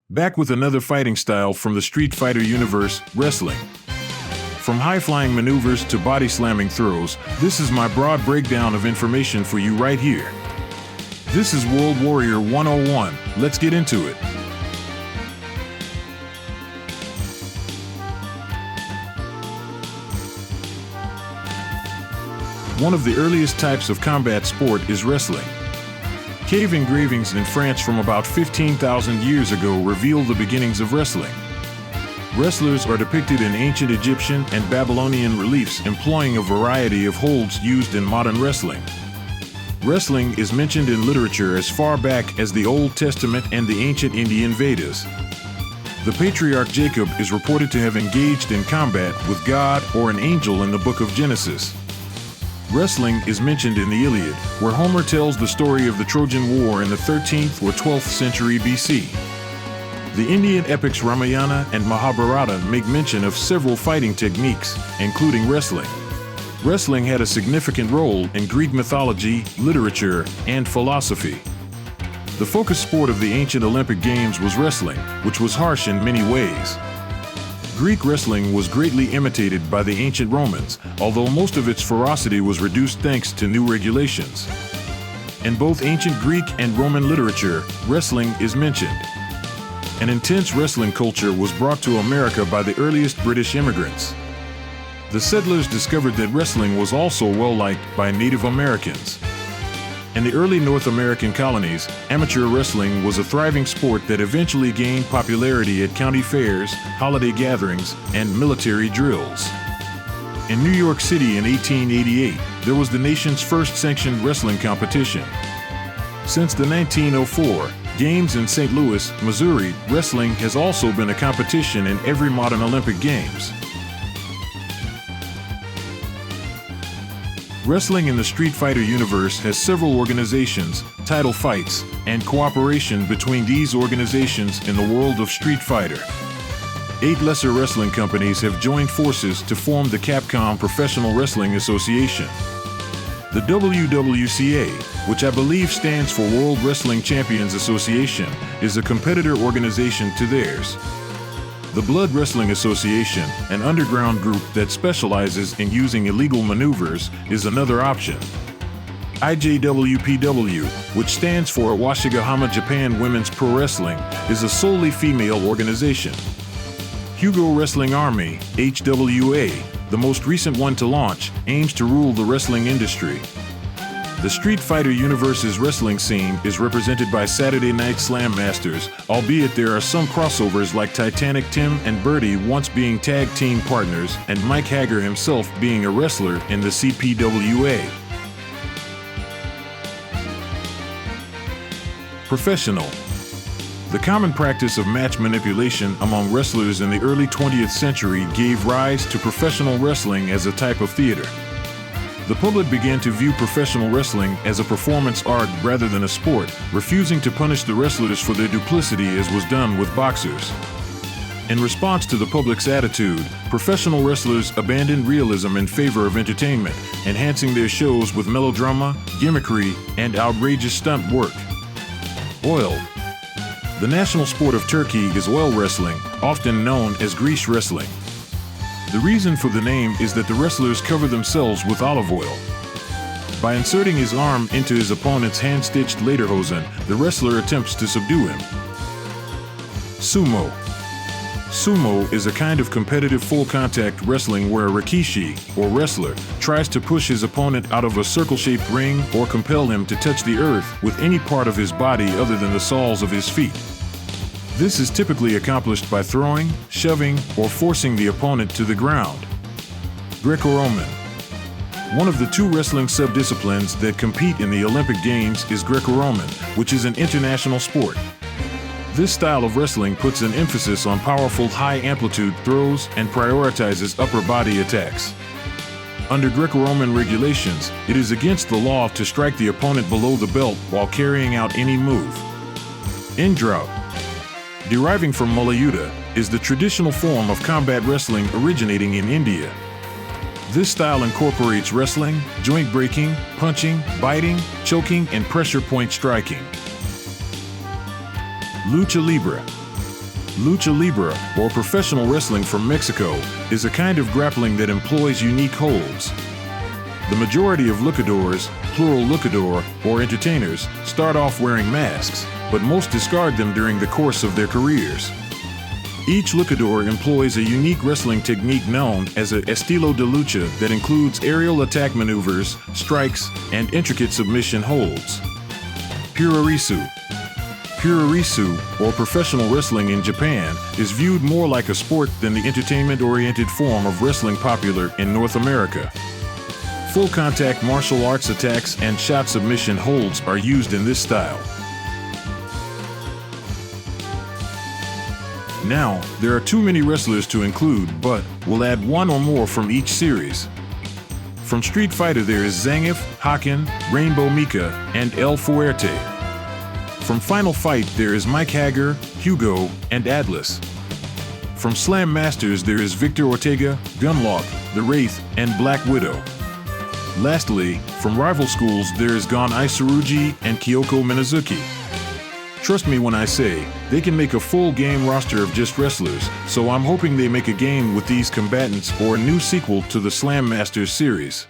Back with another fighting style from the Street Fighter universe, wrestling. From high-flying maneuvers to body-slamming throws, this is my broad breakdown of information for you right here. This is World Warrior 101. Let's get into it. One of the earliest types of combat sport is wrestling. Cave engravings in France from about 15,000 years ago reveal the beginnings of wrestling. Wrestlers are depicted in ancient Egyptian and Babylonian reliefs employing a variety of holds used in modern wrestling. Wrestling is mentioned in literature as far back as the Old Testament and the ancient Indian Vedas. The patriarch Jacob is reported to have engaged in combat with God or an angel in the book of Genesis. Wrestling is mentioned in the Iliad, where Homer tells the story of the Trojan War in the 13th or 12th century BC. The Indian epics Ramayana and Mahabharata make mention of several fighting techniques, including wrestling. Wrestling had a significant role in Greek mythology, literature, and philosophy. The focus sport of the ancient Olympic Games was wrestling, which was harsh in many ways. Greek wrestling was greatly imitated by the ancient Romans, although most of its ferocity was reduced thanks to new regulations. In both ancient Greek and Roman literature, wrestling is mentioned. An intense wrestling culture was brought to America by the earliest British immigrants. The settlers discovered that wrestling was also well-liked by Native Americans. In the early North American colonies, amateur wrestling was a thriving sport that eventually gained popularity at county fairs, holiday gatherings, and military drills. In New York City in 1888, there was the nation's first sanctioned wrestling competition. Since the 1904 Games in St. Louis, Missouri, wrestling has also been a competition in every modern Olympic Games. Wrestling in the Street Fighter universe has several organizations, title fights, and cooperation between these organizations in the world of Street Fighter. 8 lesser wrestling companies have joined forces to form the Capcom Professional Wrestling Association. The WWCA, which I believe stands for World Wrestling Champions Association, is a competitor organization to theirs. The Blood Wrestling Association, an underground group that specializes in using illegal maneuvers, is another option. IJWPW, which stands for Washigahama Japan Women's Pro Wrestling, is a solely female organization. Hugo Wrestling Army, HWA, the most recent one to launch, aims to rule the wrestling industry. The Street Fighter universe's wrestling scene is represented by Saturday Night Slam Masters, albeit there are some crossovers like Titanic Tim and Birdie once being tag team partners and Mike Hager himself being a wrestler in the CPWA. Professional. The common practice of match manipulation among wrestlers in the early 20th century gave rise to professional wrestling as a type of theater. The public began to view professional wrestling as a performance art rather than a sport, refusing to punish the wrestlers for their duplicity as was done with boxers. In response to the public's attitude, professional wrestlers abandoned realism in favor of entertainment, enhancing their shows with melodrama, gimmickry, and outrageous stunt work. Oil. The national sport of Turkey is oil wrestling, often known as grease wrestling. The reason for the name is that the wrestlers cover themselves with olive oil. By inserting his arm into his opponent's hand-stitched lederhosen, the wrestler attempts to subdue him. Sumo. Sumo is a kind of competitive full-contact wrestling where a rikishi, or wrestler, tries to push his opponent out of a circle-shaped ring or compel him to touch the earth with any part of his body other than the soles of his feet. This is typically accomplished by throwing, shoving, or forcing the opponent to the ground. Greco-Roman. One of the 2 wrestling sub-disciplines that compete in the Olympic Games is Greco-Roman, which is an international sport. This style of wrestling puts an emphasis on powerful high-amplitude throws and prioritizes upper body attacks. Under Greco-Roman regulations, it is against the law to strike the opponent below the belt while carrying out any move. In-drought. Deriving from Mulla-Yuddha, is the traditional form of combat wrestling originating in India. This style incorporates wrestling, joint breaking, punching, biting, choking, and pressure point striking. LUCHA LIBRE. LUCHA LIBRE, or professional wrestling from Mexico, is a kind of grappling that employs unique holds. The majority of luchadores, plural luchador, or entertainers, start off wearing masks, but most discard them during the course of their careers. Each luchador employs a unique wrestling technique known as a estilo de lucha that includes aerial attack maneuvers, strikes, and intricate submission holds. Puroresu. Puroresu, or professional wrestling in Japan, is viewed more like a sport than the entertainment-oriented form of wrestling popular in North America. Full-contact martial arts attacks and shot submission holds are used in this style. Now, there are too many wrestlers to include, but we'll add one or more from each series. From Street Fighter there is Zangief, Haken, Rainbow Mika, and El Fuerte. From Final Fight there is Mike Hager, Hugo, and Atlas. From Slam Masters there is Victor Ortega, Gunlock, The Wraith, and Black Widow. Lastly, from rival schools there is Gon Isaruji and Kyoko Minazuki. Trust me when I say, they can make a full game roster of just wrestlers, so I'm hoping they make a game with these combatants or a new sequel to the Slam Masters series.